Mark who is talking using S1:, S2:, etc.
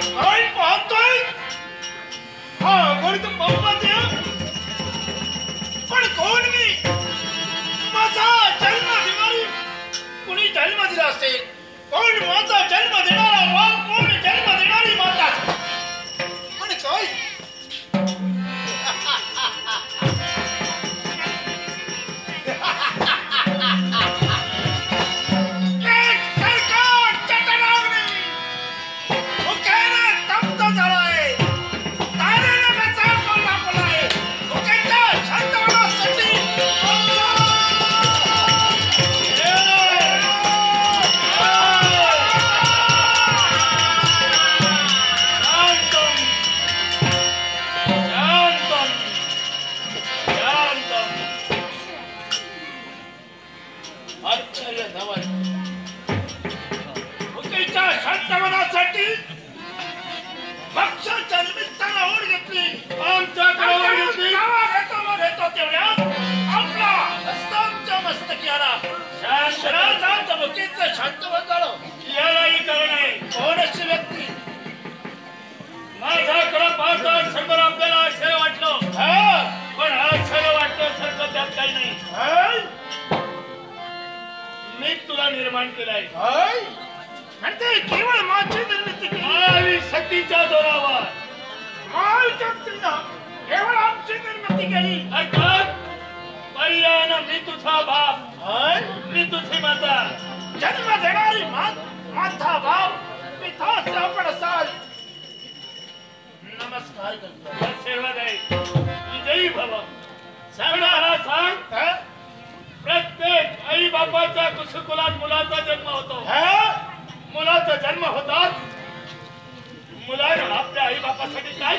S1: काय पाहतोय? हा गणित बाप्पा देव पण कोण मी? माझा जन्म देणारी कुणी जन्म दिला असेल? कोण माझा जन्म देणारा बाप? कोण जन्म देणारी माता? पण काय निर्माण केलाय म्हणते केवळ माझी निर्मिती केली शक्तीच्या जोरावर केवळ आमची निर्मिती केली अर्थात पर्यायानं मी तुझा बाप मी तुझी माता जन्म देणारी माता बाप मी थास आपण असाल नमस्कार करतो सेवा दे विजयी भव सांगणारा सांग प्रत्येक आई बापाच्या कुसुकुलात मुलाचा जन्म होतो मुलाचा जन्म होतात मुलाने आपल्या आई बापासाठी काय